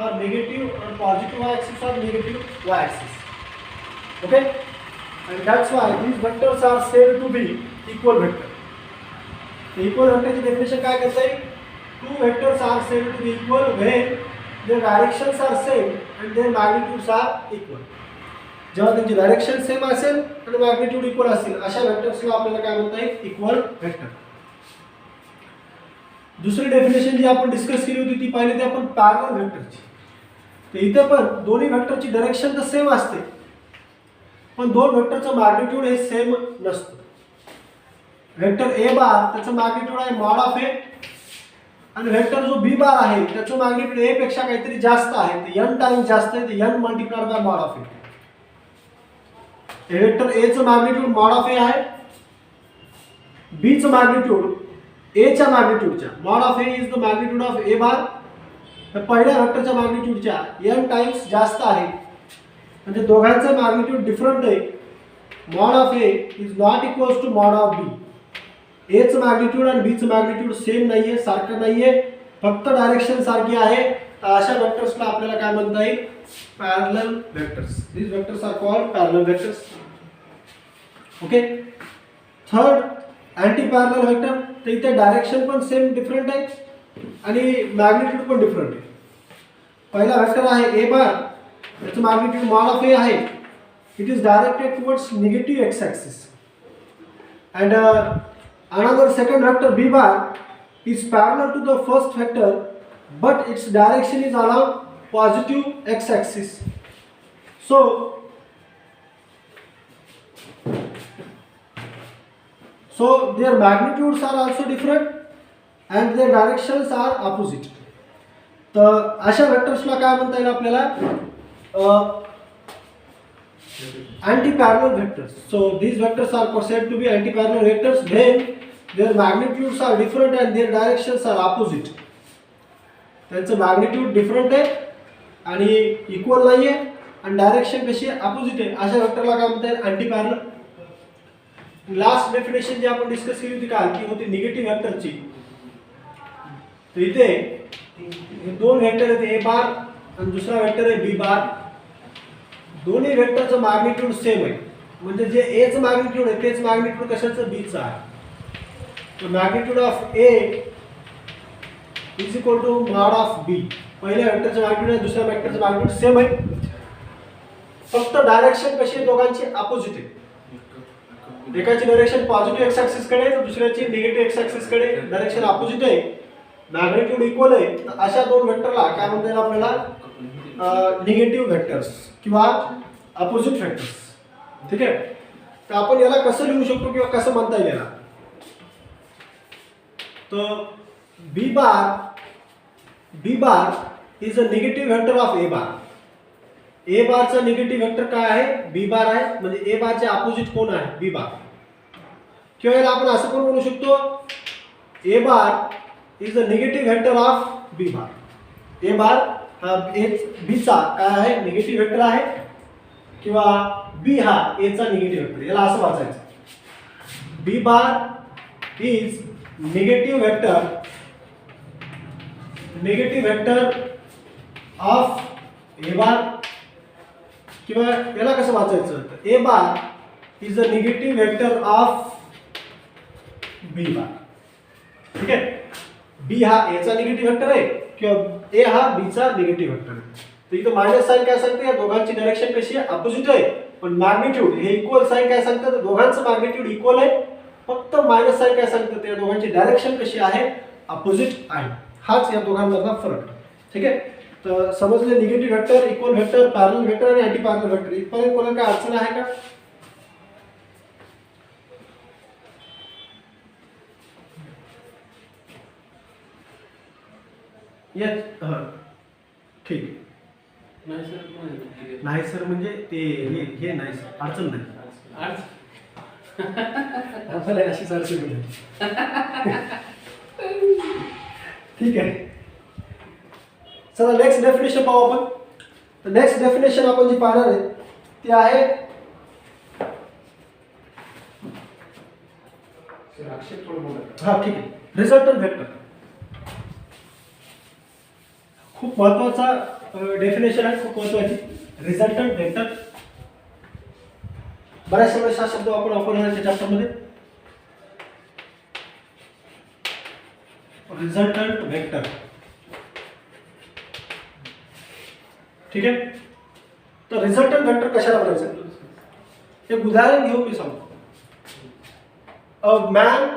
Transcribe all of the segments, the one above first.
or negative or positive y-axis or negative y-axis. Okay, and that's why these vectors are said to be equal vector. The equal vector ची definition काय करते? Two vectors are said to be equal when their directions are same and their magnitudes are equal. जेव्हा त्यांची direction same असेल आणि magnitude equal असेल अशा वेक्टर्सला आपल्याला काय म्हणता येईल? Equal vector. दुसरी डेफिनेशन जी आपण डिस्कस केली होती ती पाहिली ती आपण पॅरलल वेक्टरची. तर इथे पण दोन्ही वेक्टरची डायरेक्शन तर सेम असते पण दोन वेक्टरचं मॅग्निट्यूड हे सेम नसतं. वेक्टर ए बार त्याचं मॅग्निट्यूड आहे मॉड ऑफ ए आणि वेक्टर जो बी बार आहे त्याचं मॅग्निट्यूड ए पेक्षा काहीतरी जास्त आहे, ते n टाइम्स जास्त आहे, ते n multiplied by mod of A. Vector A चं मॅग्निट्यूड मॉड ऑफ ए आहे, बी चं मॅग्निट्यूड ए च्या मॅग्निट्यूडच्या mod of A is the magnitude of A bar. तर पहिल्या वेक्टरच्या मॅग्निट्यूडच्या n टाइम्स जास्त आहे म्हणजे दोघांचं मॅग्निट्यूड डिफरंट आहे. Mod of A is not equals to mod of B. A चं मॅग्निट्यूड आणि बी चं मॅग्निट्यूड सेम नाहीये, सारखं नाहीये, फक्त डायरेक्शन सारखी आहे. तर अशा वेक्टर्सला आपल्याला काय म्हणता येईल? Parallel vectors. These vectors are called parallel vectors. Okay. Third anti parallel vector. तर इथे डायरेक्शन पण सेम डिफरंट आहे आणि मॅग्निट्यूड पण डिफरंट आहे. पहिला वेक्टर आहे ए बार, त्याचं मॅग्निट्यूड मॉड ऑफ ए आहे. It is directed towards negative x axis. And another second vector b bar is parallel to the first vector but its direction is along positive x axis. So their magnitudes are also different and their directions are opposite. तर अशा वेक्टर्सला काय म्हणता येईल आपल्याला? Anti-parallel vectors. So these vectors are said to be anti-parallel vectors when their magnitudes are different and their directions are opposite. त्यांचं magnitude different आहे आणि equal नाही आहे आणि डायरेक्शन कशी आहे? अपोजिट आहे. अशा वेक्टरला काय म्हणता येईल? Anti parallel. लास्ट डेफिनेशन जी आपण डिस्कस केली होती काल ती होती निगेटिव्ह वेक्टरची. तर इथे दोन वेक्टर आहेत ए बार आणि दुसरा वेक्टर आहे बी बार. दोन्ही वेक्टरचं मॅग्निट्यूड सेम आहे म्हणजे जे ए चं मॅग्निट्यूड आहे तेच मॅग्निट्यूड कशाचं? बी चं आहे. तर magnitude of A is equal to mod of B. पहिल्या वेक्टरचं मॅग्निट्यूड आणि दुसऱ्या वेक्टरचं मॅग्निट्यूड सेम आहे, फक्त डायरेक्शन कशी आहे? दोघांची अपोजिट आहे. एकाची डायरेक्शन पॉझिटिव्ह एक्स ॲक्सिस कडे तर दुसऱ्याची निगेटिव्ह एक्स ॲक्सिस कडे. डायरेक्शन अपोजिट आहे, मॅग्निट्यूड इक्वल आहे. तर अशा दोन वेक्टरला काय म्हणता येईल आपल्याला? निगेटिव्ह वेक्टर्स किंवा अपोजिट वेक्टर्स. ठीक आहे. तर आपण याला कसं लिहू शकतो किंवा कसं म्हणता येईल याला? तर B bar is a negative vector of A bar. A बारचा निगेटिव्ह वेक्टर काय आहे? बी बार आहे. म्हणजे ए बारचे अपोजिट कोण आहे? B bar. किंवा याला आपण असं पण म्हणू शकतो A bar is a negative vector of B bar. A bar हा बी चा काय आहे? निगेटिव्ह वेक्टर आहे किंवा बी हा ए चा निगेटिव्ह वेक्टर. याला असं वाचायचं B bar is negative vector of A bar. किंवा याला कसं वाचायचं? तर A bar is a negative vector of B bar. ठीक आहे. बी हा ए चा निगेटिव्ह वेक्टर आहे किंवा ए हा बी चा निगेटिव्ह वेक्टर आहे. तर इथं मायनस साइन काय सांगते? या दोघांची डायरेक्शन कशी आहे? अपोजिट आहे. पण मॅग्निट्यूड हे इक्वल साइन काय सांगतं? दोघांचं मॅग्निट्यूड इक्वल आहे, फक्त मायनस साइन काय सांगतं? त्या दोघांची डायरेक्शन कशी आहे? अपोजिट आहे. हाच या दोघांमधला फरक. ठीक आहे. तर समजले negative vector, equal vector, parallel vector आणि अँटी पॅरलल वेक्टर. इथपर्यंत कोणाला काय अडचण आहे का? येस. हां ठीक आहे. नाही सर म्हणजे ते हे नाही सर, अडचण नाही. आपल्याला अशीच अडचण नाही. ठीक आहे. चला नेक्स्ट डेफिनेशन पाहू आपण. तर नेक्स्ट डेफिनेशन आपण जी पाहणार आहे ती आहे हा ठीक आहे रिझल्टंट वेक्टर. खूप महत्त्वाचा डेफिनेशन आहे खूप महत्वाची, रिझल्टंट व्हेक्टर. बऱ्याचशा वेळेस हा शब्द आपण वापरणार त्या चॅप्टरमध्ये. Resultant vector. ठीक आहे. तर रिझल्टंट व्हेक्टर कशाला म्हणायचं, एक उदाहरण घेऊन मी सांगतो. A man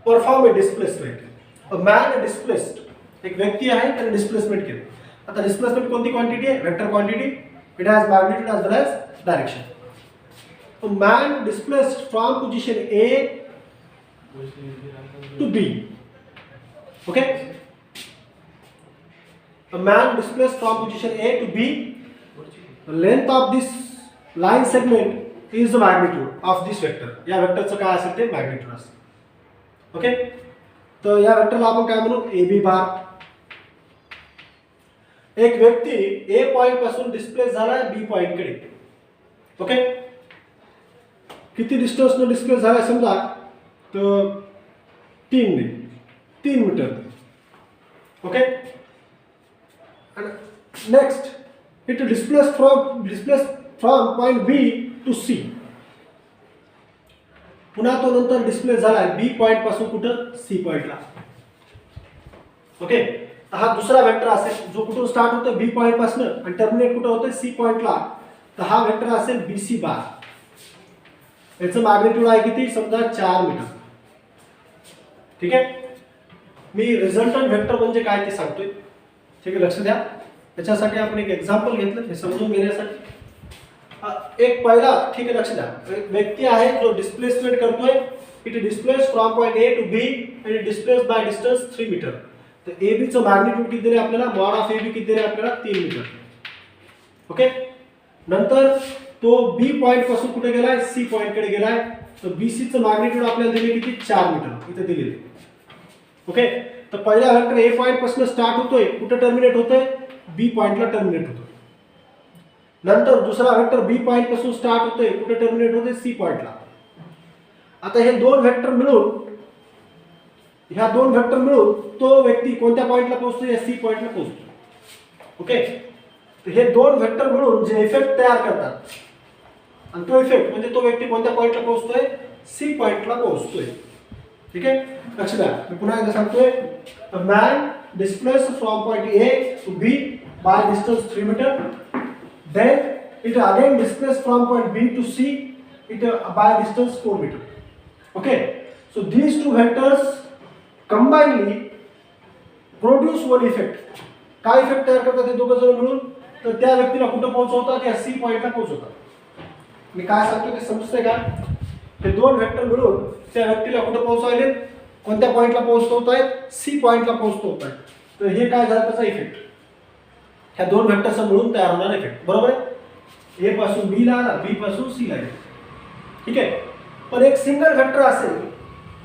perform a displacement. A man displaced, एक व्यक्ती आहे त्याने डिस्प्लेसमेंट केलं. आता डिस्प्लेसमेंट कोणती क्वांटिटी आहे, vector quantity. It has magnitude as well as direction. A man displaced from position A to B. Okay. A man displaced from position A to B. The length of this line segment is the magnitude of this vector. या वेक्टरचं काय असेल ते magnitude असेल. Okay. तर या वेक्टरला आपण काय म्हणू, ए बी बार. एक व्यक्ती ए पॉइंट पासून डिस्प्लेस झालाय बी पॉइंट कडे. ओके. किती डिस्टन्स न डिस्प्लेस झालाय समजा तर 3 metre. Okay. Next, it displaced from point B to C. पुन्हा तो नंतर डिस्प्लेस झाला बी पॉइंट पासून कुठं, सी पॉइंटला. ओके. हा दुसरा वेक्टर असेल जो कुठून स्टार्ट होतो बी पॉइंट पासून आणि टर्मिनेट कुठं होतं सी पॉइंटला. तर हा वेक्टर असेल बी सी बार. याचं मॅग्निट्यूड आहे किती, समजा 4 मीटर. ठीक आहे. मी रिझल्टंट वेक्टर म्हणजे काय ते सांगतोय. ठीक आहे, लक्ष द्या. त्याच्यासाठी आपण एक एक्झाम्पल घेतलं हे समजून घेण्यासाठी. एक पहिला, ठीक आहे, लक्ष द्या. एक व्यक्ती आहे जो डिस्प्लेसमेंट करतोय. It displace from point A to B आणि डिस्प्लेस बाय डिस्टन्स 3 मीटर. तर ए बी चं मॅग्निट्यूड किती दिले आपल्याला, मॉड ऑफ ए बी किती दिले आपल्याला, 3 मीटर. ओके. नंतर तो बी पॉइंट पासून कुठे गेलाय, सी पॉइंट कडे गेलाय. तर बी सी चं मॅग्निट्यूड आपल्याला दिले किती, 4 मीटर इथे दिलेले. ओके. तर पहिला वेक्टर ए पॉइंट पासून स्टार्ट होतोय, कुठे टर्मिनेट होतोय, बी पॉइंटला टर्मिनेट होतो. नंतर दुसरा वेक्टर बी पॉइंट पासून स्टार्ट होतोय, कुठे टर्मिनेट होतोय, सी पॉइंटला. आता हे दोन वेक्टर मिळून, ह्या दोन वेक्टर मिळून तो व्यक्ती कोणत्या पॉइंटला पोहोचतो, या सी पॉइंटला पोहोचतो. ओके. तर हे दोन वेक्टर मिळून जे इफेक्ट तयार करतात आणि तो इफेक्ट म्हणजे तो व्यक्ती कोणत्या पॉइंटला पोहोचतोय, सी पॉइंटला पोहोचतोय. ठीक आहे, लक्ष द्या. मी पुन्हा एकदा सांगतोय. A man displaced from point A to B by distance 3 meter. Then it again displaced from point B to C by distance 4 meter. Okay. So these two vectors combinedly produce one effect. काय effect तयार करतात हे दोघं जण मिळून, तर त्या व्यक्तीला कुठं पोहोचवतात, या सी पॉइंटला पोहोचवतात. मी काय सांगतो ते समजतंय का. हे दोन वेक्टर मिळून त्या व्यक्तीला कुठं पोहोचवायले, कोणत्या पॉइंटला पोहोचवत आहेत, सी पॉइंटला पोहोचवत आहेत. तर हे काय झालं त्याचा इफेक्ट, ह्या दोन वेक्टरचा मिळून तयार होणारा इफेक्ट. बरोबर आहे. ए पासून बी ला आला, बी पासून सी ला आला. ठीक आहे. पण एक सिंगल वेक्टर असेल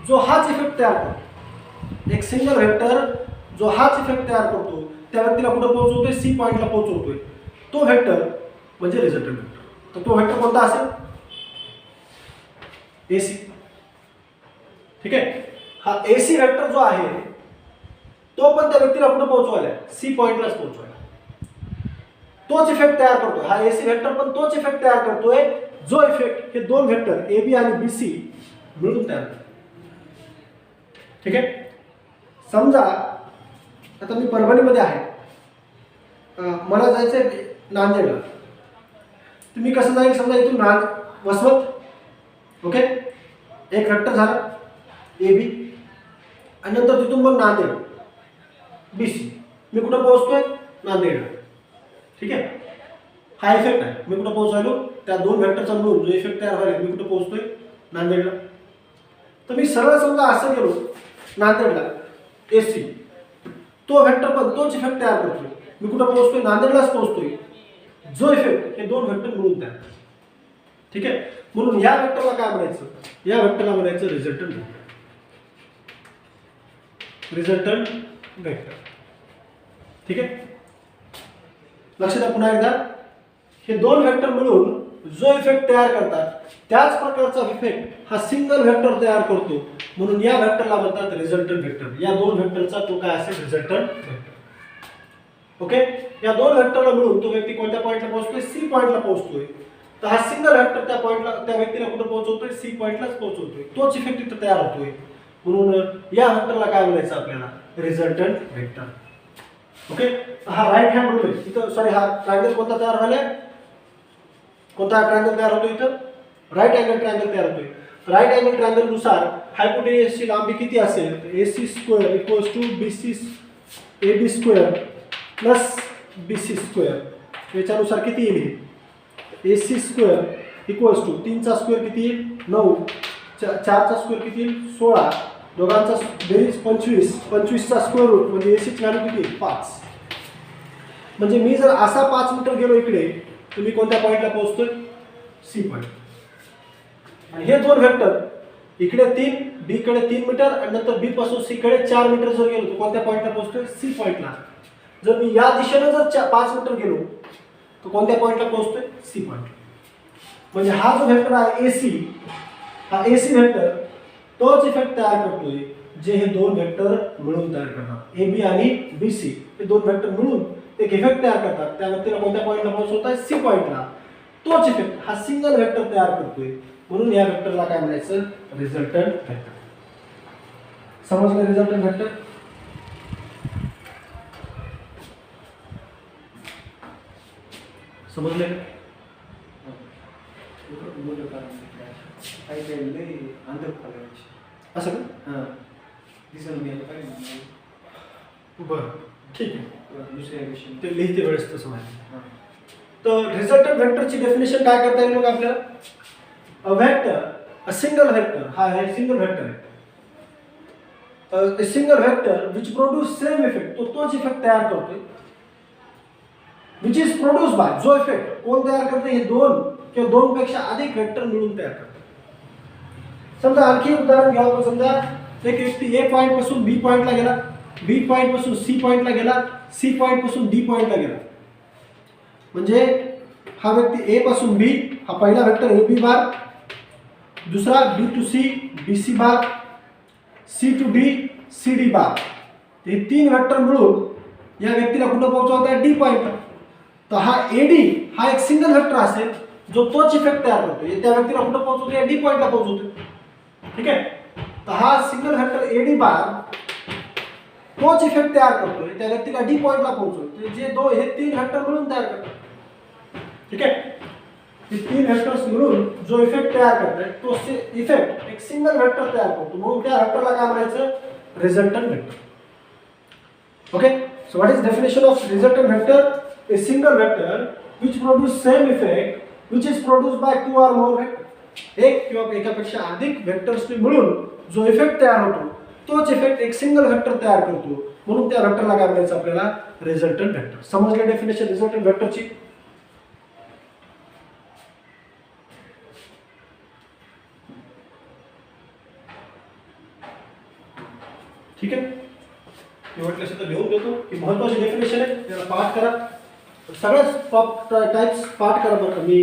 जो हाच इफेक्ट तयार करतो, एक सिंगल वेक्टर जो हाच इफेक्ट तयार करतो, त्या व्यक्तीला कुठं पोहोचवतोय, सी पॉइंटला पोहोचवतोय, तो वेक्टर म्हणजे रिझल्टंट वेक्टर. तर तो वेक्टर कोणता असेल, एसी. ठीक आहे. हा एसी वेक्टर जो आहे तो पण त्या व्यक्तीला कुठे पोहोचवायला, सी पॉइंटलाच पोहोचवायला. तोच इफेक्ट तयार करतोय हा एसी वेक्टर, पण तोच इफेक्ट तयार करतोय जो इफेक्ट हे दोन वेक्टर ए बी आणि बी सी मिळून तयार करतात. ठीक आहे. समजा आता मी परभणीमध्ये आहे, मला जायचंय नांदेडला. तुम्ही कसं जाईल, समजा इथून वसमत. ओके. एक वेक्टर झाला ए बी आणि नंतर तिथून मग नांदेड बी सी. मी कुठं पोहोचतोय, नांदेडला. ठीक आहे. हा इफेक्ट आहे. मी कुठं पोहोचायलो, त्या दोन वेक्टरचा मिळून जो इफेक्ट तयार व्हायला, मी कुठं पोहोचतोय, नांदेडला. तर मी सरळ समजा असं गेलो नांदेडला एसी, तो वेक्टर पण तोच इफेक्ट तयार करतोय. मी कुठं पोहोचतोय, नांदेडलाच पोहोचतोय. जो इफेक्ट हे दोन वेक्टर मिळून तयार. ठीक आहे. म्हणून या वेक्टरला काय म्हणायचं, या वेक्टरला म्हणायचं रिझल्टंट वेक्टर. Resultant vector. ठीक आहे. लक्ष द्या पुन्हा एकदा. हे दोन वेक्टर मिळून जो इफेक्ट तयार करतात त्याच प्रकारचा इफेक्ट हा सिंगल वेक्टर तयार करतो, म्हणून या वेक्टरला म्हणतात रिझल्टंट वेक्टर. या दोन वेक्टरचा तो काय असेल, रिझल्टंट वेक्टर. ओके, या दोन वेक्टरला मिळून तो व्यक्ती कोणत्या पॉईंटला पोहोचतोय? सी पॉईंटला पोहोचतोय. तर हा सिंगल वेक्टर त्या पॉईंटला, त्या व्यक्तीला कुठे पोहोचवतोय? सी पॉईंटलाच पोहोचवतोय. तोच इफेक्ट इथं तयार होतोय. म्हणून या वेक्टरला काय म्हणायचं आपल्याला? Resultant vector. ओके, हा राईट हँड रूल आहे इथं. सॉरी, हा ट्रायंगल कोणता तयार झालाय? कोणता ट्रायंगल तयार होतो इथं? राईट अँगल ट्रायंगल तयार होतोय. राईट अँगल ट्रायंगल नुसार हायपोटेन्यूसची लांबी किती असेल? तर AC square equals to BC AB square plus BC square. याच्यानुसार किती येईल? AC स्क्वेअर इक्वल्स टू 3 चा स्क्वेअर किती येईल? 9, 4 चा स्क्वेअर किती येईल? 16, दोघांचा बेरीज 25, 25 चा स्क्वेअर रूट म्हणजे AC ची व्हॅल्यू किती? 5. म्हणजे मी जर असा 5 मीटर गेलो इकडे, तर मी कोणत्या पॉईंटला पोहोचतोय? C point. आणि हे दोन वेक्टर इकडे 3, B कडे 3 मीटर आणि नंतर B पासून C कडे 4 मीटर जर गेलो, तर कोणत्या पॉईंटला पोहोचतोय? सी पॉईंटला. जर मी या दिशेने जर 5 मीटर गेलो, तर कोणत्या पॉईंटला पोहोचतोय? C point. म्हणजे हा जो वेक्टर आहे AC, हा AC वेक्टर तोच इफेक्ट तयार करतोय जे हे दोन वेक्टर मिळून तयार करतात. AB आणि BC हे दोन वेक्टर मिळून एक इफेक्ट तयार करतात. त्या व्यक्तीला कोणत्या पॉईंटला पोहोचवताय? सी पॉईंटला. तोच इफेक्ट हा सिंगल वेक्टर तयार करतोय. म्हणून या वेक्टरला काय म्हणायचं? Resultant vector. समजलं रिझल्टंट वेक्टर? समजले? असं का? बरं, ठीक आहे. दुसऱ्या विषयी ते लिहिते वेळेस तसं माहिती. तर रिझल्टंट वेक्टरची डेफिनेशन काय करता येईल मग आपल्याला? A vector, a single vector, हा आहे सिंगल वेक्टर आहे. A single vector which produce same effect, तो तोच इफेक्ट तयार करतोय. विच इज प्रोड्यूस बाय, जो इफेक्ट कोण तयार करते? हे दोन किंवा दोन पेक्षा अधिक वेक्टर मिळून तयार करतात. समजा आणखी उदाहरण घ्या आपण. समजा एक व्यक्ती A पॉईंट पासून B पॉईंटला गेला, B पॉईंट पासून C पॉईंटला गेला, C पॉईंट पासून D पॉईंटला गेला. म्हणजे हा व्यक्ती A पासून B, हा पहिला वेक्टर AB बार, दुसरा B to C BC bar, C to D CD bar. हे तीन वेक्टर मिळून या व्यक्तीला कुठं पोहोचवत आहे? D पॉईंटला. तर हा AD हा एक सिंगल वेक्टर असेल जो तोच इफेक्ट तयार करतो. त्या व्यक्तीला कुठं पोहोचवतो? D पॉईंटला पोहोचवतो. ठीक आहे. तर हा सिंगल वेक्टर AD बार तोच इफेक्ट तयार करतोय, त्या व्यक्तीला D पॉईंटला पोहोचवतो. जे हे तीन वेक्टर मिळून तयार करतात. ठीक आहे. हे तीन वेक्टर्स मिळून जो इफेक्ट तयार करतात तो इफेक्ट एक सिंगल वेक्टर तयार करतो. म्हणून त्या वेक्टरला काय म्हणायचं? Resultant vector. Okay, so what is definition of resultant vector? A single vector which produce same effect which is produced by two or more vector. एक किंवा एकापेक्षा अधिक वेक्टर्सने मिळून जो इफेक्ट तयार होतो तोच इफेक्ट एक सिंगल वेक्टर तयार करतो. म्हणून त्या वेक्टरला काय म्हणायचं आपल्याला? Resultant vector. समजलं डेफिनेशन रिझल्टंट वेक्टरची? ठीक आहे. मी म्हटलं तर घेऊन देतो की महत्वाची डेफिनेशन आहे, त्याला पाठ करा. सगळ्याच टाइप्स पाठ करा बरं. मी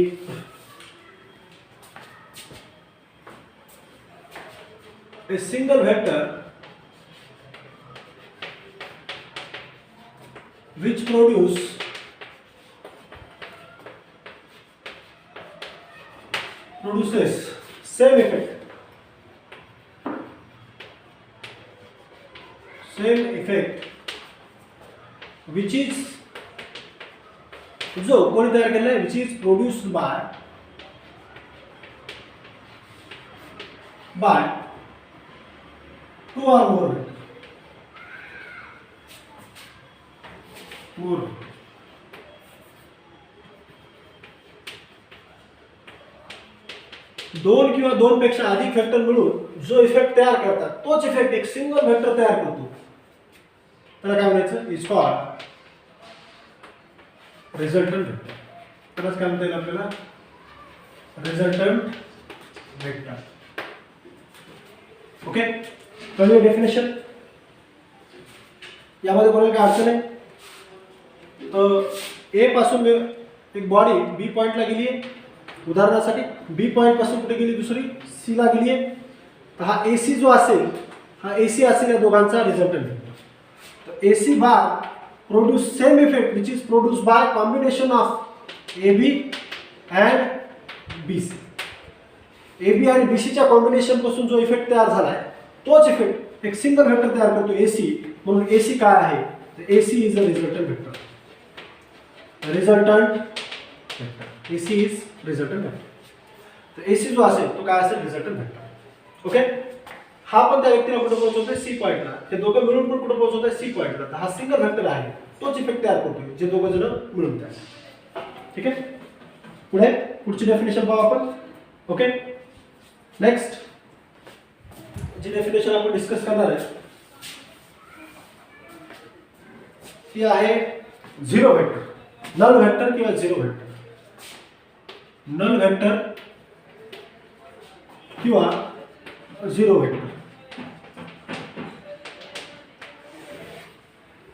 a single vector which produces same effect which is जो कोणी तयार केलेला आहे? Which is produced by two और मोर दोन किंवा दोन पेक्षा अधिक वेक्टर मिळून जो इफेक्ट तयार करतात तोच इफेक्ट एक सिंगल वेक्टर तयार करतो. त्याला काय म्हणायचं? Is called resultant vector. त्यालाच काय म्हणता येईल आपल्याला? Resultant vector. ओके, कळलं डेफिनेशन? यामध्ये कोणाला काय अडचण आहे? तर ए पासून एक बॉडी बी पॉईंटला गेली आहे, उदाहरणासाठी बी पॉईंट पासून कुठे गेली? दुसरी सी ला गेली आहे. तर हा AC जो असेल, हा AC असेल या दोघांचा रिझल्टंट वेक्टर. तर AC bar produce same effect which is produced by combination of AB and BC. AB आणि BC च्या कॉम्बिनेशन पासून जो इफेक्ट तयार झालाय तोच इफेक्ट एक सिंगल वेक्टर तयार करतो AC. म्हणून AC काय आहे तर AC is a resultant vector. Resultant vector AC is resultant vector. तर AC जो असेल तो काय असेल रिझल्टंट वेक्टर. ओके, हा पण त्या व्यक्तीला कुठे पोहोचवतोय सी पॉइंटला. हे दोघं मिळून पण कुठे पोहोचवतोय सी पॉइंटला. तर हा सिंगल वेक्टर आहे तोच इफेक्ट तयार करतोय जे दोघं जण मिळून तयार. ठीक आहे, पुढे पुढची डेफिनेशन पाहू आपण. ओके, नेक्स्ट जी डेफिनेशन आपण डिस्कस करणार आहे ती आहे झिरो वेक्टर, नल वेक्टर किंवा झिरो वेक्टर. नल वेक्टर किंवा झिरो वेक्टर.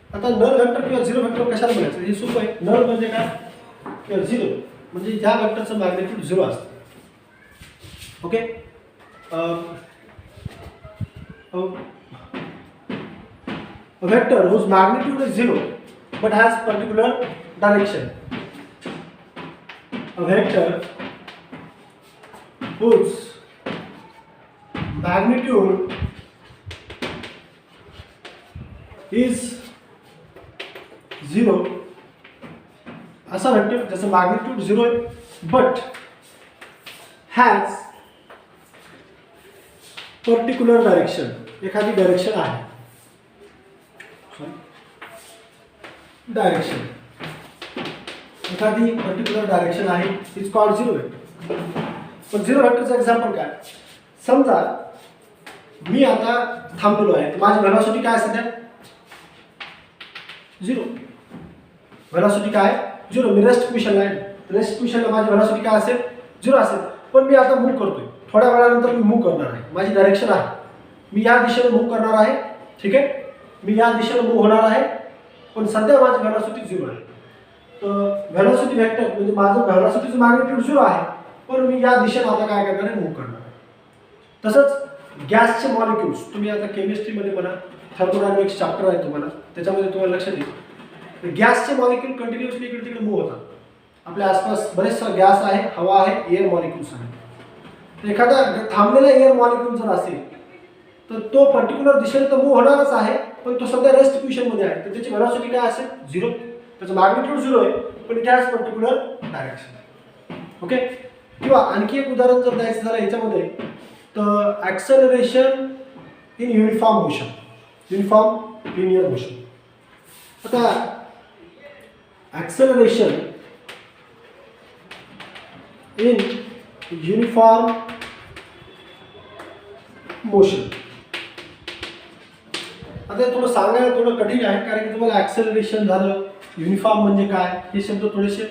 आता नल वेक्टर किंवा झिरो वेक्टर कशाला म्हणायचं हे सोपं आहे. नल म्हणजे काय किंवा झिरो म्हणजे ह्या वेक्टरचं मॅग्निट्यूड झिरो असतं. Okay, a vector whose magnitude is zero but has particular direction. A vector whose magnitude is zero, असा वेक्टर ज्याचं मॅग्निट्यूड झिरो आहे बट हॅज पर्टिक्युलर डायरेक्शन, एखादी डायरेक्शन आहे. डायरेक्शन एखादी पर्टिक्युलर डायरेक्शन आहे इज कॉल्ड झिरो वेक्टर. पण zero वेक्टरचं example काय, समजा मी आता थांबलेलो आहे, माझी व्हेलॉसिटी काय सध्या झिरो. व्हेलॉसिटी काय झिरो. मी रेस्ट पोझिशनला आहे, रेस्ट पोझिशनला माझी व्हेलॉसिटी काय असेल झिरो असेल. पण मी आता मूव्ह करतोय, थोड्या वेळानंतर मी मूव्ह करणार आहे, माझी डायरेक्शन आहे, मी या दिशेने मूव्ह करणार आहे. ठीक आहे, मी या दिशेने मूव्ह होणार आहे पण सध्या माझी व्हेलॉसिटी झिरो आहे. तर व्हेलॉसिटी वेक्टर म्हणजे माझं व्हेलॉसिटीचं मॅग्निट्यूड झिरो आहे पण मी या दिशेने आता काय करणार आहे मूव्ह करणार आहे. तसंच गॅसचे मॉलिक्युल्स तुम्ही आता केमिस्ट्रीमध्ये म्हणा, थर्मोडायनॅमिक्स चॅप्टर आहे तुम्हाला त्याच्यामध्ये तुम्हाला लक्षात येईल गॅसचे मॉलिक्यूल कंटिन्युअसली इकडे तिकडे मूव्ह होतात. आपल्या आसपास बरेचसा गॅस आहे, हवा आहे, एअर मॉलिक्युल्स आहे. तर एखादा थांबलेला एअर मॉलिक्यूल जर असेल तर तो पर्टिक्युलर दिशेने तर मूव्ह होणारच आहे पण तो सध्या रेस्ट पोझिशनमध्ये आहे तर त्याची व्हेलॉसिटी काय असेल झिरो. त्याचं मॅग्निट्यूड झिरो आहे पण it has particular direction. Okay, किंवा आणखी एक उदाहरण जर द्यायचं झालं याच्यामध्ये तर acceleration in uniform motion, uniform linear motion. आता ॲक्सेलरेशन इन युनिफॉर्म मोशन. आता थोडं सांगायला थोडं कठीण आहे कारण की तुम्हाला ॲक्सेलरेशन झालं, युनिफॉर्म म्हणजे काय हे शब्द थोडेसे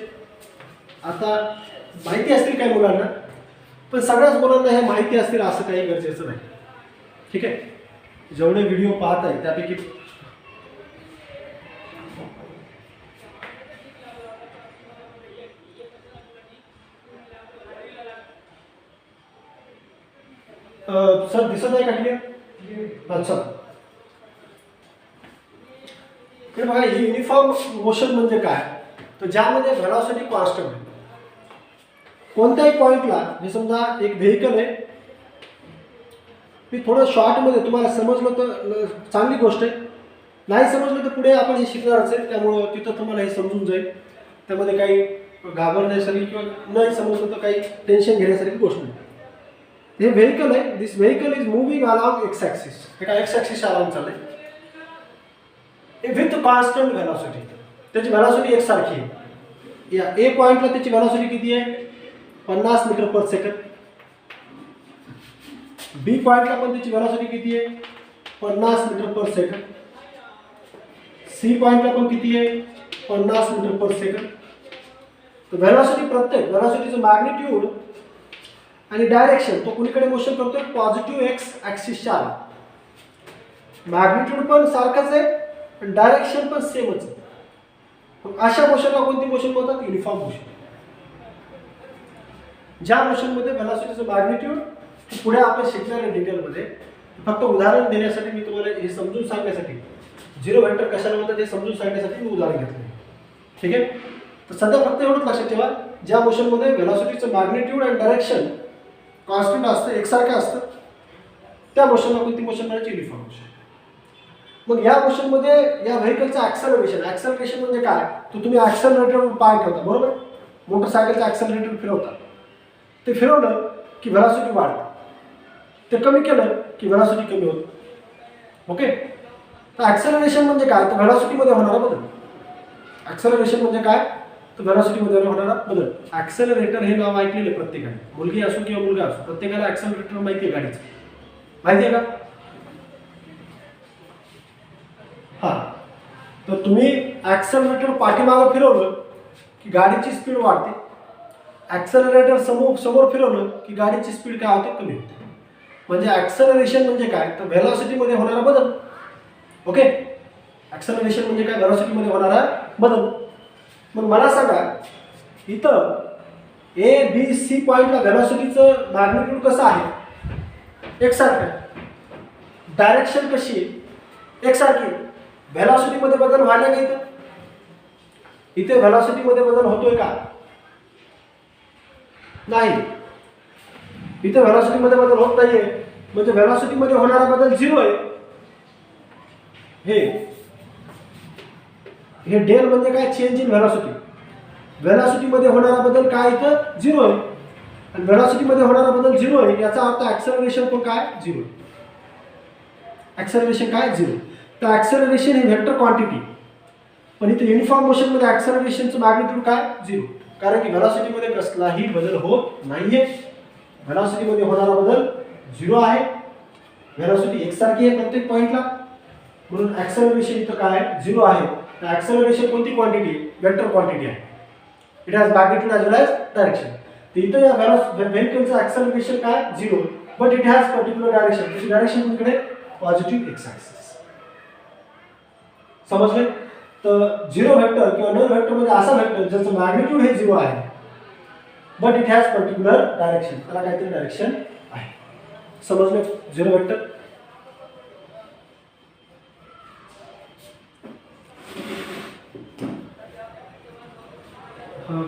आता माहिती असतील काही मुलांना पण सगळ्याच मुलांना हे माहिती असतील असं काही गरजेचं नाही. ठीक आहे, जेवढे व्हिडिओ पाहत आहे त्यापैकी सर दिसत आहे का क्लिअर. अच्छा, हे बघा युनिफॉर्म मोशन म्हणजे काय तर ज्यामध्ये व्हेलॉसिटी कॉन्स्टंट आहे. कोणत्याही पॉईंटला हे समजा एक व्हेकल आहे, मी थोडं शॉर्टमध्ये तुम्हाला समजलं तर चांगली गोष्ट आहे, नाही समजलं तर पुढे आपण हे शिकणारच आहे त्यामुळं तिथं तुम्हाला हे समजून जाईल. त्यामध्ये काही घाबरण्यासारखी किंवा नाही समजलं तर काही टेन्शन घेण्यासारखी गोष्ट नाही. हे व्हेकल आहे, this vehicle is moving along X axis. एका एक्स ॲक्सिस अलॉंग चाललंय विथ कॉन्स्टंट व्हेलॉसिटी. त्याची व्हेलॉसिटी एकसारखी आहे. या ए पॉईंटला त्याची व्हेलॉसिटी किती आहे 50 मीटर पर सेकंड. बी पॉईंटला पण त्याची व्हेलॉसिटी किती आहे 50 मीटर पर सेकंड. सी पॉईंटला पण किती आहे 50 मीटर पर सेकंड. तर व्हेलॉसिटी प्रत्येक व्हेलॉसिटीचं मॅग्निट्यूड आणि डायरेक्शन तो कुणीकडे मोशन करतोय पॉझिटिव्ह एक्स ॲक्सिसच्या. मॅग्निट्यूड पण सारखंच आहे पण डायरेक्शन पण सेमच आहे. अशा मोशनला कोणती मोशन बोलतात युनिफॉर्म मोशन. ज्या मोशनमध्ये व्हेलॉसिटीचं मॅग्निट्यूड पुढे आपण शिकणार आहे डिटेलमध्ये. फक्त उदाहरण देण्यासाठी मी तुम्हाला हे समजून सांगण्यासाठी झिरो व्हेक्टर कशाला म्हणतात हे समजून सांगण्यासाठी मी उदाहरण घेतलं. ठीक आहे. तर सध्या फक्त एवढंच लक्षात ठेवा, ज्या मोशनमध्ये व्हेलॉसिटीचं मॅग्निट्यूड आणि डायरेक्शन कॉन्स्टंट असतं, एकसारखं असतं, त्या मोशनला कोणती मोशन म्हणायची? Uniform motion. मग या मोशनमध्ये या व्हेकलचं ॲक्सेलरेशन म्हणजे काय? तर तुम्ही ॲक्सेलरेटरवर पाय ठेवता, बरोबर? मोटरसायकलचं ॲक्सेलरेटर फिरवता, ते फिरवलं की व्हेलॉसिटी वाढते, ते कमी केलं की व्हेलॉसिटी कमी होते. ओके. तर ॲक्सेलरेशन म्हणजे काय? तर व्हेलॉसिटीमध्ये होणारा बदल. ॲक्सेलरेशन म्हणजे काय? तर व्हेलॉसिटीमध्ये होणारा बदल. ॲक्सेलरेटर हे नाव ऐकलेलं प्रत्येकाने, मुलगी असो किंवा मुलगा असो, प्रत्येकाला ॲक्सेलरेटर माहिती आहे गाडीचं, माहिती आहे का? हां. तर तुम्ही ॲक्सेलरेटर पाठीमागं फिरवलं की गाडीची स्पीड वाढते, ॲक्सेलरेटर समोर फिरवलं की गाडीची स्पीड काय होते? कमी होते. म्हणजे ॲक्सेलरेशन म्हणजे काय? तर व्हेलॉसिटीमध्ये होणारा बदल. ओके. ॲक्सेलरेशन म्हणजे काय? व्हेलॉसिटीमध्ये होणारा बदल. मग मला सांगा, इथं ए बी सी पॉईंटला व्हेलॉसिटीचं मॅग्निट्यूड कसं आहे? एकसारखं. डायरेक्शन कशी आहे? एकसारखी. व्हेलॉसिटीमध्ये बदल व्हायला का इथं? इथे व्हेलॉसिटीमध्ये बदल होतोय का? नाही. इथे व्हेलॉसिटीमध्ये बदल होत नाहीये, म्हणजे व्हेलॉसिटीमध्ये होणारा बदल झिरो आहे. हे डेल म्हणजे काय? Change in velocity. व्हेलॉसिटीमध्ये होणारा बदल काय? इथं झिरो आहे. आणि व्हेलॉसिटीमध्ये होणारा बदल झिरो आहे, याचा अर्थ ॲक्सेलरेशन पण काय? झिरो. ॲक्सेलरेशन काय? झिरो. तर ॲक्सेलरेशन ही व्हेक्टर क्वांटिटी, पण इथे युनिफॉर्म मोशनमध्ये ॲक्सेलरेशनचं मॅग्निट्यूड काय? झिरो. कारण की व्हेलॉसिटीमध्ये कसलाही बदल होत नाहीये. व्हेलॉसिटीमध्ये होणारा बदल झिरो आहे. व्हेलॉसिटी एकसारखी आहे प्रत्येक पॉईंटला, म्हणून ॲक्सेलरेशन इथं काय? झिरो आहे. तर ॲक्सेलरेशन कोणती क्वांटिटी? वेक्टर क्वांटिटी आहे. It has magnitude as well as direction. तर इथं या व्हेकलचं ॲक्सेलरेशन काय? Zero, but it has particular direction. त्याची डायरेक्शन कुठे? Positive x axis. समजले? तर झिरो व्हेक्टर किंवा नल व्हेक्टर म्हणजे असा व्हेक्टर ज्याचं मॅग्निट्यूड हे झिरो आहे, but it has particular direction. त्याला काहीतरी डायरेक्शन आहे. समजले? Zero vector.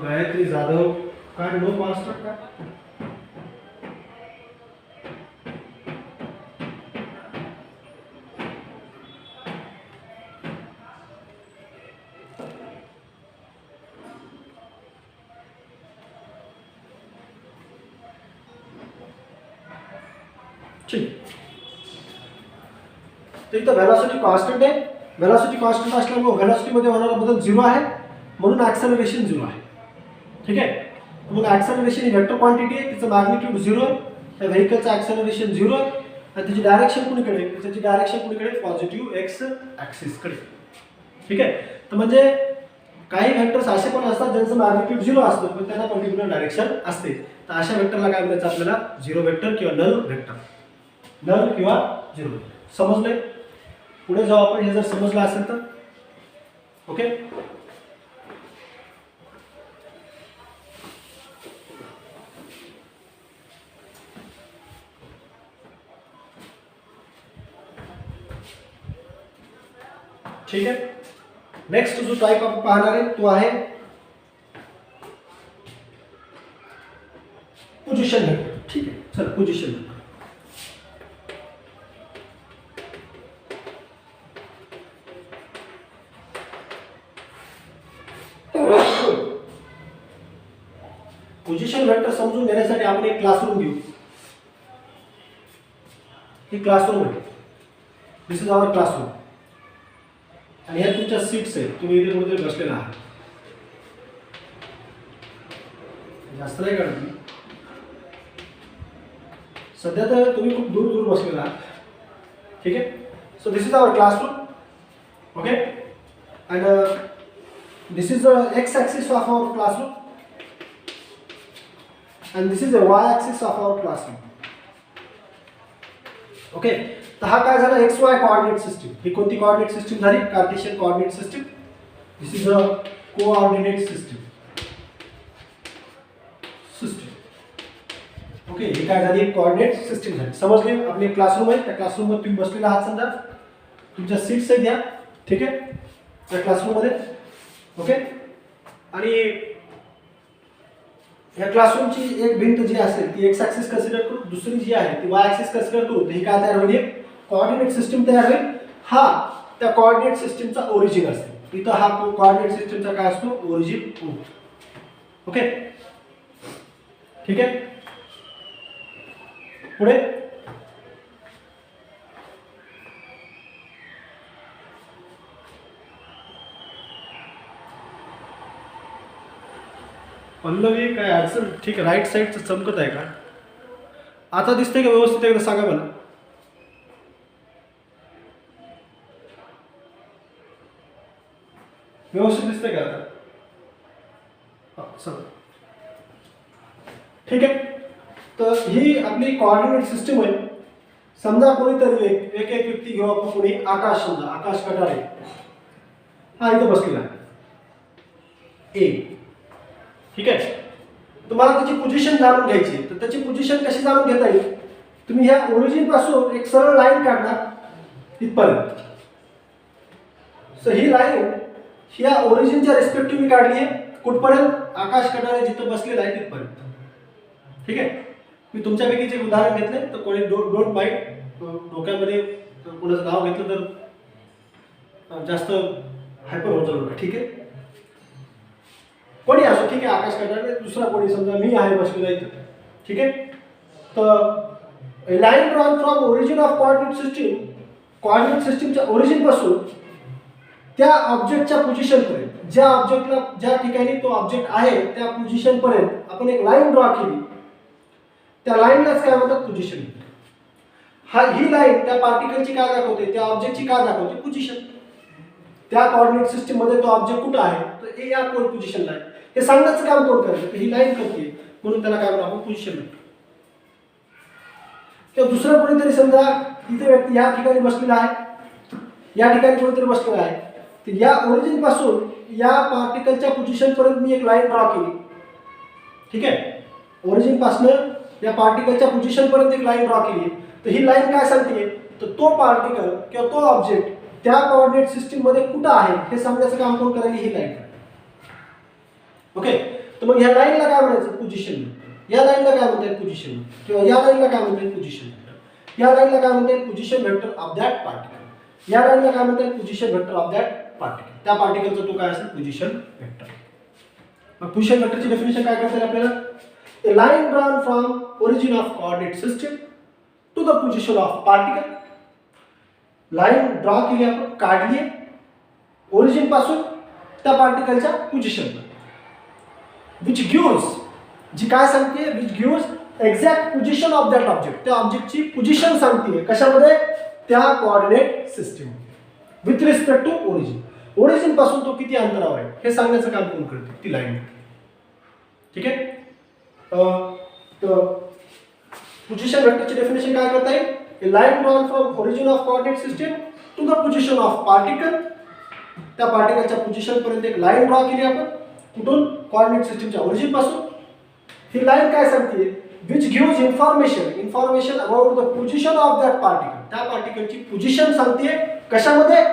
गायत्री जाधव काय नो मास्टर का? ठीक. तर इथं व्हेलॉसिटी कॉन्स्टंट आहे. व्हेलॉसिटी कॉन्स्टंट असल्यामुळे व्हेलॉसिटीमध्ये होणारा बदल झिरो आहे, म्हणून ॲक्सेलरेशन झिरो आहे. ठीक आहे. मग ॲक्सेलरेशन ही व्हेक्टर क्वांटिटी आहे, तिचं मॅग्निट्यूड झिरो आहे, त्या व्हेकलचं ॲक्सेलरेशन झिरो आहे, आणि त्याची डायरेक्शन कुणीकडे? त्याची डायरेक्शन कुणीकडे? पॉझिटिव्ह एक्स ॲक्सिसकडे. ठीक आहे. तर म्हणजे काही व्हेक्टर्स असे पण असतात ज्यांचं मॅग्निट्यूड झिरो असतं, पण त्यांना पर्टिक्युलर डायरेक्शन असते. तर अशा व्हेक्टरला काय म्हणायचं आपल्याला? झिरो व्हेक्टर किंवा नल व्हेक्टर. नल किंवा झिरो. समजले? पुढे जाऊ आपण, हे जर समजलं असेल तर. ओके. ठीक आहे. नेक्स्ट जो टाइप आपण पाहणार आहे तो आहे पोझिशन व्हेक्टर. ठीक आहे. चल पोझिशन व्हेक्टर. पोझिशन व्हेक्टर समजून घेण्यासाठी आपण एक क्लासरूम घेऊ. ही क्लासरूम आहे. दिस इज आवर क्लासरूम. आणि ह्या तुमच्या सीट्स आहेत. तुम्ही इथे कुठेतरी बसलेला आहात. जास्त नाही काढत मी. सध्या तर तुम्ही खूप दूर दूर बसलेला आहात. ठीक आहे. So this is our classroom. Okay. And this is the X axis of our classroom. and this is the y axis of our classroom. Okay. तर हा काय झाला? X Y coordinate system. ही कोणती कोऑर्डिनेट सिस्टीम झाली? Cartesian coordinate system. This is a coordinate system. Okay. ही काय झाली? एक कोऑर्डिनेट सिस्टीम झाली. समजले? आपली क्लासरूम आहे, त्या क्लासरूम मध्ये तुम्ही बसलेला आहात. समजा तुमच्या सीट्स आहेत, या ठीक आहे त्या क्लासरूममध्ये. ओके, आणि ह्या क्लासरूमची एक भिंत जी असेल ती एक्स ॲक्सिस कन्सिडर करू, दुसरी जी आहे ती वाय ॲक्सिस कन्सिडर करू. तर ही काय तयार होईल, कोऑर्डिनेट सिस्टीम तयार होईल. हा त्या कोऑर्डिनेट सिस्टीमचा ओरिजिन असतो. इथं हा कोऑर्डिनेट सिस्टीमचा काय असतो, ओरिजिन. ओके, ठीक आहे. पुढे पल्लवी काय अडचण, ठीक आहे. राईट साईडचं चमकत आहे का, आता दिसतंय का व्यवस्थित, एकदा सांगा मला. व्यवस्थित दिसतंय का आता, चला ठीक आहे. तर ही आपली कोऑर्डिनेट सिस्टीम आहे. समजा कोणीतरी एक एक व्यक्ती घेऊ आपण, कोणी आकाश, समजा आकाश कटारे हा इथं बसलेला आहे ए, ठीक आहे. तुम्हाला त्याची पोझिशन जाणून घ्यायची, तर त्याची पोझिशन कशी जाणून घेता येईल, तुम्ही ह्या ओरिजिन पासून एक सरळ लाईन काढणार इथपर्यंत. सो ही लाईन ह्या ओरिजिनच्या रिस्पेक्टिव्ह काढली आहे कुठपर्यंत, आकाश कटारे जिथं बसलेला आहे तिथपर्यंत. ठीक आहे. मी तुमच्यापैकीच एक उदाहरण घेतलंय, तर कोणी डोंट बाईट, डोक्यामध्ये कोणाचं नाव घेतलं तर जास्त हायपर होतं लोक. ठीक आहे, कोणी असो, ठीक आहे. आकाश कटारे, दुसरा कोणी, समजा मी आहे बसलेला इथं. ठीक आहे. तर line drawn from origin of coordinate system, coordinate सिस्टीमच्या ओरिजिन पासून त्या ऑब्जेक्टच्या पोझिशन पर्यंत, ज्या ऑब्जेक्टला ज्या ठिकाणी तो ऑब्जेक्ट आहे त्या पोझिशन पर्यंत आपण एक लाईन ड्रॉ केली, त्या लाईनलाच काय म्हणतात, पोझिशन. ही लाईन त्या पार्टिकलची काय दाखवते, त्या ऑब्जेक्टची काय दाखवते, पोझिशन. त्या कोऑर्डिनेट सिस्टीम मध्ये तो ऑब्जेक्ट कुठं आहे, तर ए या पोझिशनला आहे, हे सांगण्याचं काम कोण करतं, ही लाईन करते, म्हणून त्याला काय म्हणतो आपण, पोझिशन म्हणतो. किंवा दुसरं कोणीतरी, समजा इथे व्यक्ती या ठिकाणी बसलेला आहे, या ठिकाणी कोणीतरी बसलेला आहे, तर या ओरिजिन पासून या पार्टिकलच्या पोझिशन पर्यंत मी एक लाईन ड्रॉ केली. ठीक आहे, ओरिजिन पासून या पार्टिकलच्या पोझिशन पर्यंत एक लाईन ड्रॉ केली. तर ही लाईन काय सांगते, तर तो पार्टिकल किंवा तो ऑब्जेक्ट त्या कोऑर्डिनेट सिस्टीम मध्ये कुठं आहे हे सांगण्याचं काम कोण करेल, ही लाईन. ओके, तर मग ह्या लाईनला काय म्हणायचं, पोझिशन. या लाईनला काय म्हणतात, पोझिशन. किंवा या लाईनला काय म्हणतात, पोझिशन वेक्टर. या लाईनला काय म्हणतात, position vector of that particle. या लाईनला काय म्हणतात, position vector of that particle. त्या पार्टिकलचा तो काय असेल, पोझिशन वेक्टर. मग पोझिशन वेक्टरची डेफिनेशन काय करता येईल आपल्याला, a line drawn from origin of coordinate system to the position of particle. Line draw केली, आपण काढली ओरिजिन पासून त्या पार्टिकलच्या पोझिशनला, which gives, जी काय सांगते, which gives exact position of that object. त्या ऑब्जेक्टची पोझिशन सांगते कशामध्ये, त्या coordinate system with respect to origin. Origin पासून तो किती अंतरावर आहे हे सांगण्याचं काम कोण करते, ती लाईन. ठीक आहे. पोझिशन वेक्टरची डेफिनेशन काय करता येईल, a line drawn from origin of coordinate system to the position of particle. त्या पार्टिकलच्या पोझिशन पर्यंत एक लाईन ड्रॉ केली आपण, कुठून, कोऑर्डिनेट सिस्टीमच्या ओरिजिन पासून. ही लाईन काय सांगते, which gives information about the position of that particle. त्या पार्टिकलची पोझिशन सांगते कशामध्ये,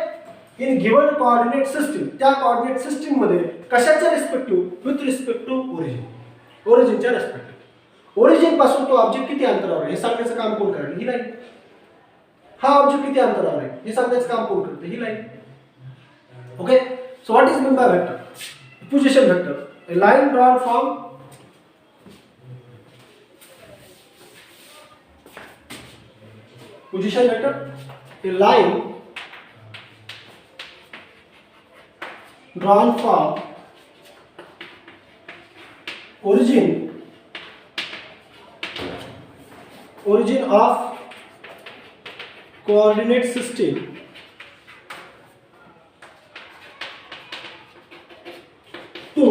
इन गिवन कोऑर्डिनेट सिस्टीम. त्या कोऑर्डिनेट सिस्टीम मध्ये कशाच्या respective, with respect to origin, ओरिजिनच्या रिस्पेक्टिव्ह. ओरिजिन पासून तो ऑब्जेक्ट किती अंतरावर आहे हे सांगण्याचं काम कोण करेल, ही लाईन. हा ऑब्जेक्ट किती अंतरावर आहे हे सांगण्याचं काम कोण करते, ही line. Okay, so what is mean by vector, position vector, a line drawn from position vector, a line drawn from origin of coordinate system to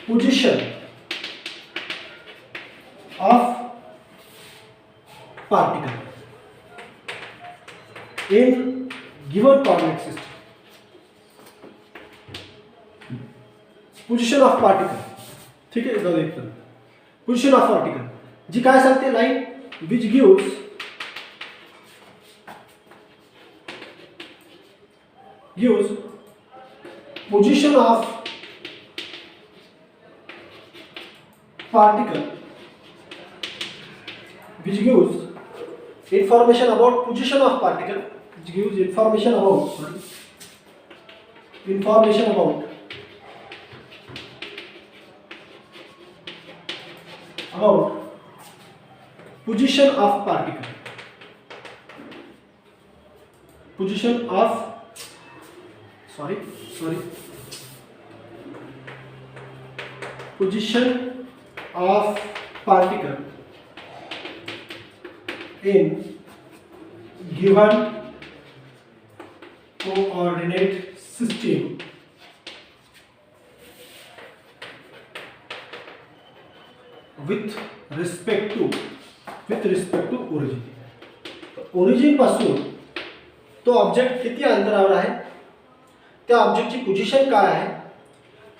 position of particle in given coordinate system. Position of particle, ठीक आहे. जाऊ एक तर position of particle जी काय सांगते, line which gives gives position of particle, which gives information about position of particle, which gives information about position of particle, position of position of particle in given coordinate system with respect to origin. Origin पासून तो object किती अंतरावर आहे, त्या ऑब्जेक्टची position काय आहे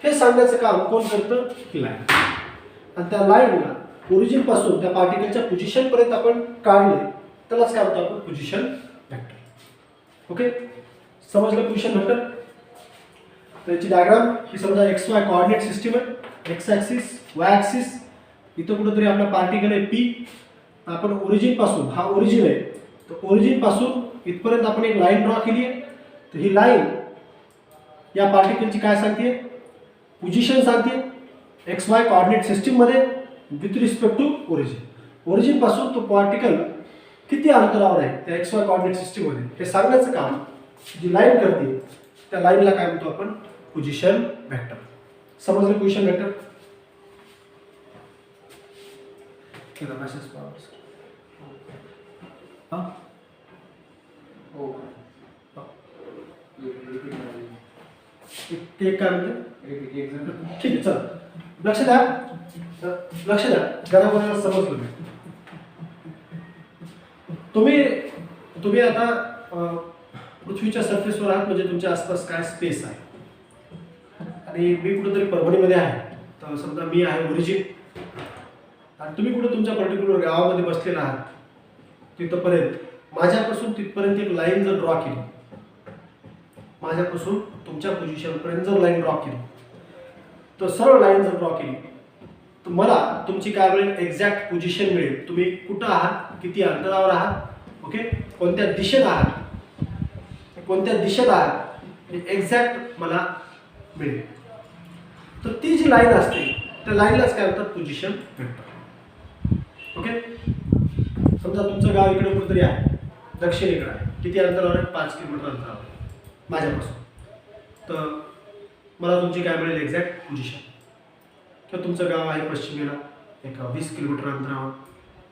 हे सांगण्याचं काम कोण करतं, ही लाईन. आणि त्या लाईनला ओरिजिन पासून त्या पार्टिकलच्या पोझिशन पर्यंत आपण काढले त्यालाच काय म्हणतो आपण, पोझिशन वेक्टर. ओके, समजलं पोझिशन वेक्टर. त्याची डायग्राम ही समजा एक्स वाय कोऑर्डिनेट सिस्टीम आहे, एक्स ॲक्सिस वाय ॲक्सिस. इथं कुठेतरी आपला पार्टिकल आहे पी. आपण ओरिजिन पासून, हा ओरिजिन आहे, तर ओरिजिन पासून इथपर्यंत आपण एक लाईन ड्रॉ केली आहे. तर ही लाईन या पार्टिकलची काय सांगते, पोझिशन सांगते एक्स वाय कोऑर्डिनेट सिस्टीम मध्ये with respect to origin. Origin पासून तो पार्टिकल किती अंतरावर आहे त्या एक्स वाय कोऑर्डिनेट सिस्टीम मध्ये हे सांगण्याचं काम जी लाईन करते त्या लाईनला काय म्हणतो आपण, पोझिशन वेक्टर. समजलं पोझिशन वेक्टर. केला मेसेज पावर हां हो ते काय म्हणते, ठीक आहे. चल लक्ष द्या, जरा कोणाला समजलं नाही. तुम्ही आता पृथ्वीच्या सरफेसवर आहात, म्हणजे तुमच्या आसपास काय स्पेस आहे. आणि मी कुठेतरी परभणीमध्ये आहे, तर समजा मी आहे ओरिजिन, आणि तुम्ही कुठे तुमच्या पर्टिक्युलर गावामध्ये बसलेला आहात. तिथपर्यंत माझ्यापासून तिथपर्यंत एक लाईन जर ड्रॉ केली, माझ्यापासून तुमच्या पोझिशनपर्यंत जर लाईन ड्रॉ केली, तर सरळ लाईन जर ड्रॉ केली तर मला तुमची काय मिळेल, एक्झॅक्ट पोझिशन मिळेल. तुम्ही कुठं आहात, किती अंतरावर आहात, ओके, कोणत्या दिशेत आहात हे एक्झॅक्ट मला मिळेल. तर ती जी लाईन असते त्या लाईनलाच काय म्हणतात, पोझिशन वेक्टर. ओके, समजा तुमचं गाव इकडे कुठेतरी आहे, दक्षिणेकडे आहे, किती अंतरावर आहे, 5 किलोमीटर अंतरावर माझ्यापासून. तर मला तुमची काय मिळेल, एक्झॅक्ट पोझिशन. किंवा तुमचं गाव आहे पश्चिमेला एक 20 किलोमीटर अंतरावर,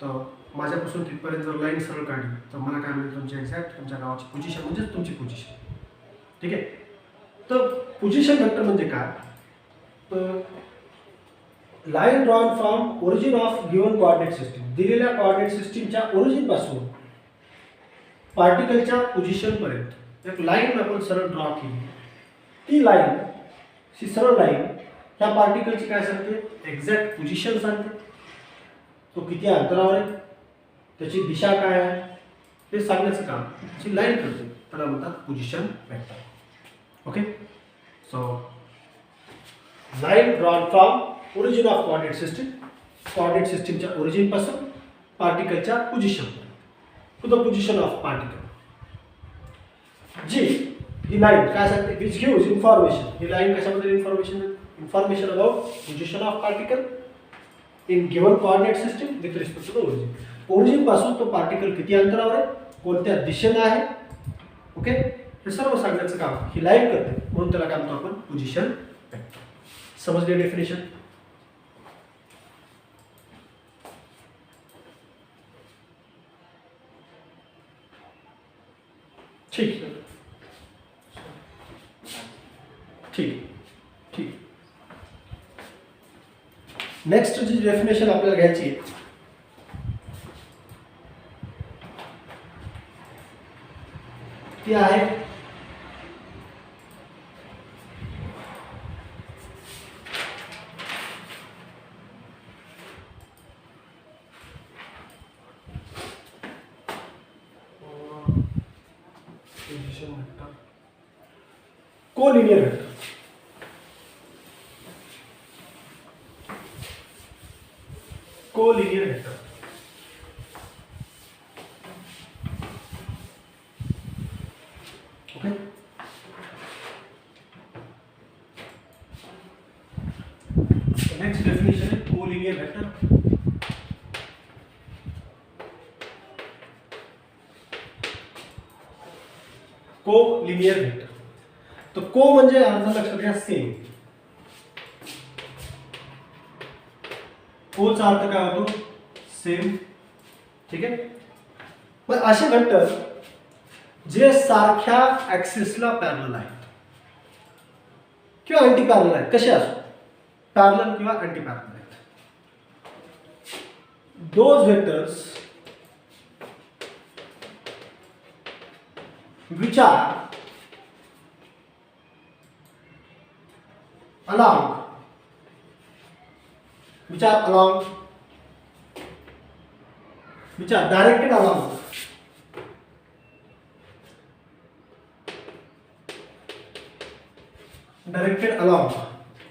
तर माझ्यापासून तिथपर्यंत जर लाईन सरळ काढली तर मला काय मिळेल, तुमची एक्झॅक्ट तुमच्या गावाची पोझिशन म्हणजेच तुमची पोझिशन. ठीक आहे. तर पोझिशन वेक्टर म्हणजे काय, तर line drawn from origin of given coordinate system, दिलेल्या कोऑर्डिनेट सिस्टीमच्या ओरिजिन पासून पार्टिकलच्या पोझिशन पर्यंत एक लाईन आपण सरळ ड्रॉ केली. ती लाईन, ही सरळ लाईन ह्या पार्टिकलची काय सांगते, एक्झॅक्ट पोझिशन सांगते. तो किती अंतरावर आहे, त्याची दिशा काय आहे हे सांगण्याचं काम जी लाईन करते त्याला म्हणतात position vector. Okay, so line drawn from origin of coordinate system, coordinate सिस्टीमच्या ओरिजिन पासून पार्टिकलच्या position to the position of particle. जी ही लाईन काय सांगते, विच गिव्स इन्फॉर्मेशन. ही लाईन कशाबद्दल information about position of particle in given coordinate system with respect to the origin. Origin पासून तो पार्टिकल किती अंतरावर आहे, कोणत्या दिशेने आहे, ओके, हे सर्व सांगण्याचं काम ही लाईन करते. म्हणून त्याला काय म्हणतो आपण, पोझिशन वेक्टर. समजले डेफिनेशन. ठीक ठीक ठीक. नेक्स्ट जी डेफिनेशन आपल्याला घ्यायची आहे ती आहे position vector. Collinear vector. Collinear vector. Okay. Next definition है कोलिनियर वेक्टर. Collinear vector. तो को म्हणजे अर्थ लक्षात घ्या सेम. कोचा अर्थ काय होतो सेम. ठीक आहे. पण असे वेक्टर जे सारख्या ऍक्सिसला पॅरलल आहेत किंवा अँटी पॅरलल आहेत, कसे असो पॅरलल किंवा अँटी पॅरलल आहेत, those vectors which are along which are directed along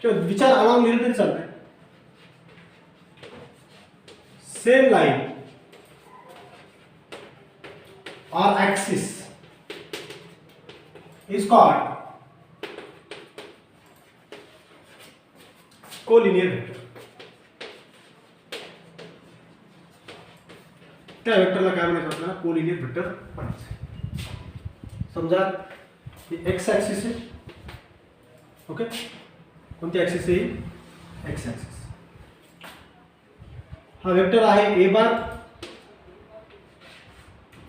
किंवा which are along लिहिलं तरी चालतंय. Same line or axis is called collinear vector. त्या वेक्टरला काय म्हणायचं आपल्याला कोलिनियर वेक्टर म्हणायचं. समजा ही एक्स ऍक्सिस आहे. ओके. कोणती ऍक्सिस आहे? X axis. हा वेक्टर आहे ए बार.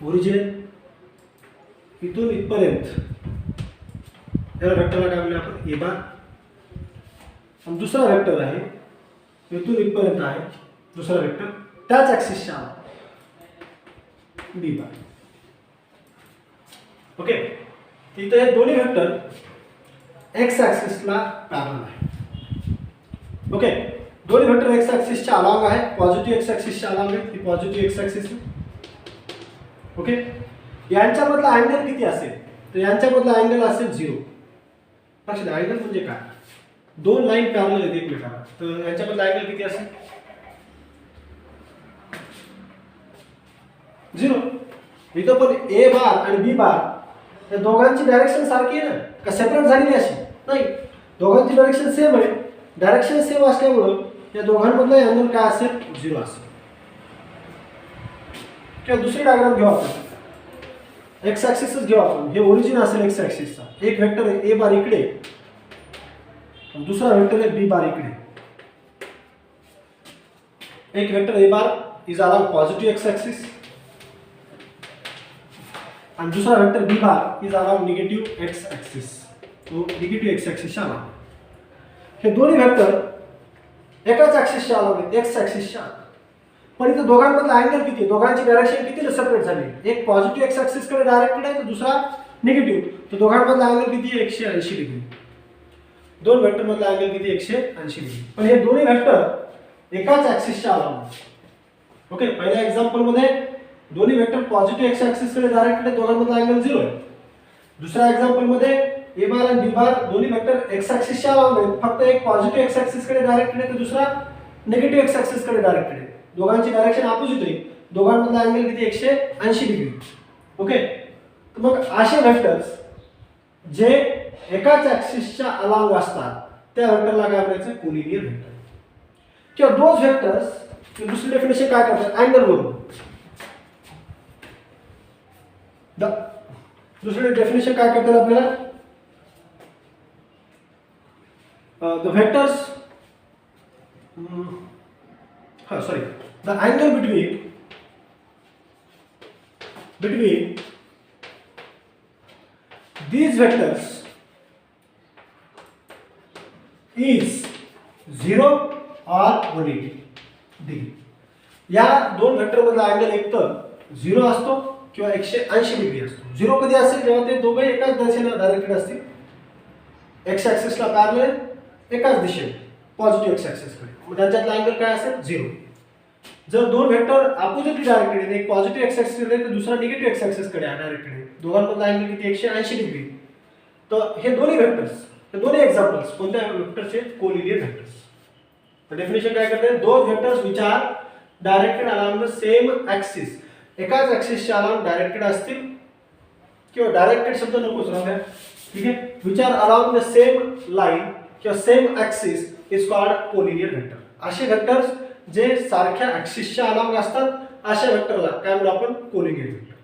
ओरिजिन इथून इथपर्यंत या वेक्टरला काय म्हणूया आपण ए बार. आणि दुसरा वेक्टर आहे इथून इथपर्यंत आहे दुसरा वेक्टर त्याच ऍक्सिसच्या बी बार. ओके. इथे हे दोन्ही वेक्टर एक्स ऍक्सिसला पॅरलल आहे. ओके. दोन्ही वेक्टर एक्स ऍक्सिसच्या अलॉंग आहे. पॉझिटिव्ह एक्स ऍक्सिसच्या अलॉंग आहे. ही पॉझिटिव्ह एक्स ऍक्सिस आहे. ओके. यांच्यामधला अँगल किती असेल तर यांच्यामधला अँगल असेल 0. लक्षात अँगल म्हणजे काय? दोन लाईन पॅरलल आहेत एकमेकांना, तर यांच्यामधला अँगल किती असेल 0. इथं पण ए बार आणि बी बार या दोघांची डायरेक्शन सारखी आहे ना, का सेपरेट झालेली अशी नाही. दोघांची डायरेक्शन सेम आहे. डायरेक्शन सेम असल्यामुळं या दोघांमधला अँगल काय असेल 0 असेल. किंवा दुसरी डायग्राम घेऊ आपण. एक्स ऍक्सिसच घेऊ आपण. हे ओरिजिन असेल एक्स ऍक्सिसचा. एक वेक्टर आहे ए बार इकडे आणि दुसरा वेक्टर आहे बी बार इकडे. एक vector A bar is along positive X axis आणि दुसरा vector B bar is along negative X axis. तो निगेटिव्ह एक्स ऍक्सिसच्या अलॉंग. हे दोन्ही वेक्टर एकाच ऍक्सिसच्या अलॉंग आहेत, एक्स ऍक्सिसच्या. पण इथे दोघांमधला अँगल किती आहे, दोघांची डायरेक्शन किती सेपरेट झाली. एक पॉझिटिव्ह एक्स ऍक्सिस कडे डायरेक्टेड आहे तर दुसरा निगेटिव्ह. तर दोघांमधला अँगल किती आहे 180 डिग्री. दोन वेक्टर मधला अँगल किती 180 डिग्री. पण हे दोन्ही वेक्टर एकाच ऍक्सिसच्या अलॉंग. ओके. पहिल्या एक्झाम्पल मध्ये दोन्ही वेक्टर पॉझिटिव्ह एक्स ऍक्सिस कडे डायरेक्टेड आहे, दोघांमधला अँगल 0 आहे. दुसऱ्या एक्झाम्पल मध्ये ए बार आणि बी बार दोन्ही वेक्टर एक्स ऍक्सिसच्या अलॉंग आहेत. फक्त एक पॉझिटिव्ह एक्स ऍक्सिस कडे डायरेक्टेड आहे तर दुसरा निगेटिव्ह एक्स ऍक्सिस कडे डायरेक्टेड आहे. दोघांची डायरेक्शन अपोजिट आहे. दोघांमधला अँगल किती 180 डिग्री. ओके. तर मग असे वेक्टर्स जे एकाच ऍक्सिसच्या अलॉंग असतात त्या वेक्टरला काय म्हणायचं कोलिनियर वेक्टर. किंवा दोज वेक्टर्स दुसरी डेफिनेशन काय करतात अँगल वरून. दुसरी डेफिनेशन काय करतात आपल्याला the vectors the angle between these vectors is 0 or 180 degree. या दोन वेक्टर मधला अँगल एक तर 0 असतो किंवा 180 डिग्री असतो. 0 कधी असेल जेव्हा ते दोघे एकाच दिशेने डायरेक्टेड असतील, एक्स ऍक्सिसला पॅरलल एकाच दिशेने पॉझिटिव्ह एक्स ऍक्सिस कडे. मग त्यांच्यातला अँगल काय असेल 0. जर दोन वेक्टर अपोजिटली डायरेक्टेड आहेत, एक पॉझिटिव्ह एक्स ऍक्सिस कडे तर दुसरा निगेटिव्ह एक्स ऍक्सिस कडे डायरेक्टेड आहे, दोघांमधला अँगल किती 180 डिग्री. तर हे दोन्ही व्हेक्टर्स, हे दोन्ही एक्झाम्पल्स कोणत्या व्हेक्टरचे? Collinear vectors. तर डेफिनेशन काय करते? Those vectors which are directed along the same axis, एकाच ऍक्सिसच्या अलॉंग डायरेक्टेड असतील किंवा डायरेक्टेड शब्द नकोच राहू द्या, ठीक आहे, which are along the same line किंवा same axis is called collinear vector. असे व्हेक्टर्स जे सारख्या ऍक्सिसच्या अलॉंग असतात अशा व्हेक्टरला काय म्हणू आपण? Collinear vector.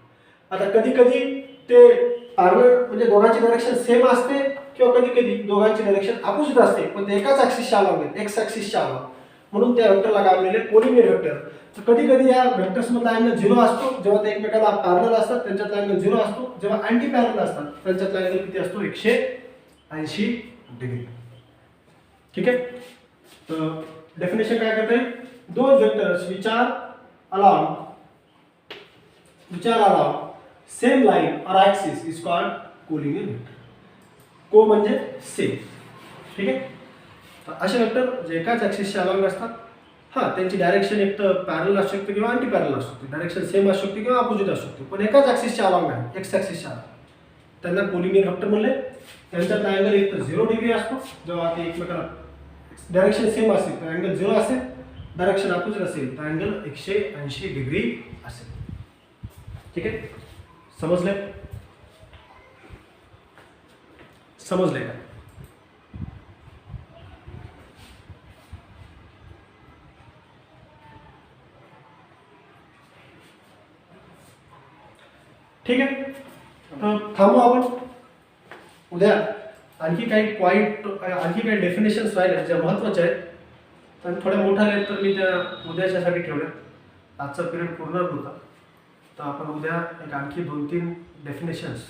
आता कधी कधी ते पॅरलल म्हणजे दोघांची डायरेक्शन सेम असते किंवा कधी कधी दोघांची डायरेक्शन अपोजिट असते, पण ते एकाच ऍक्सिसच्या अलॉंग आहेत, एक्स ऍक्सिसच्या अलॉंग, म्हणून त्या व्हेक्टरला काय म्हणले? Collinear vector. तर कधी कधी या व्हेक्टर्स मधला अँगल 0 असतो जेव्हा ते एकमेकाला पॅरलल असतात, त्यांच्यातला अँगल 0 असतो. जेव्हा अँटी पॅरलल असतात त्यांच्यातला अँगल किती असतो? 180 डिग्री. ठीक आहे. तर डेफिनेशन काय करते? दोन vectors which are along same line or axis is called collinear vector. Co म्हणजे सेम. ठीक आहे. तर असे व्हेक्टर जे एकाच ऍक्सिसच्या अलॉंग असतात, हां त्यांची डायरेक्शन एक तर पॅरलल असू शकते किंवा अँटी पॅरलल असू शकते, डायरेक्शन सेम असू शकते किंवा अपोजिट असू शकते, पण एकाच ऍक्सिसच्या अलॉंग आहे, एक्स ऍक्सिसच्या अलॉंग, त्यांना कोलिनियर व्हेक्टर म्हणले. त्यांच्यातला अँगल एक तर 0 डिग्री असतो जेव्हा ते एकमेकाला डायरेक्शन सेम असेल तर अँगल 0 असेल, डायरेक्शन अपोजिट असेल तर अँगल 180 डिग्री असेल. ठीक आहे. समजले? समजले का? ठीक आहे. तर थांबू आपण. उद्या आणखी काही पॉईंट, आणखी काही डेफिनेशन्स राहिल्या ज्या महत्त्वाच्या आहेत आणि थोड्या मोठ्या आहेत, तर मी त्या उद्याच्यासाठी ठेवल्या. आजचा पिरियड पूर्ण होता, तर आपण उद्या एक आणखी 2-3 डेफिनेशन्स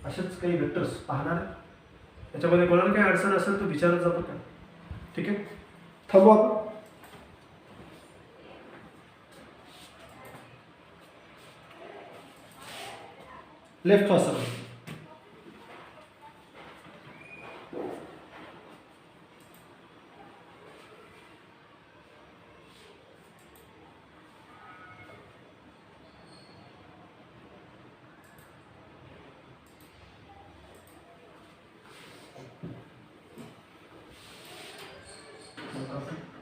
असेच काही व्हेक्टर्स पाहणार आहे. त्याच्यामध्ये कोणाला काही अडचण असेल तर विचारत जातो का? ठीक आहे. थांबू आपण. Left fast circle. Okay.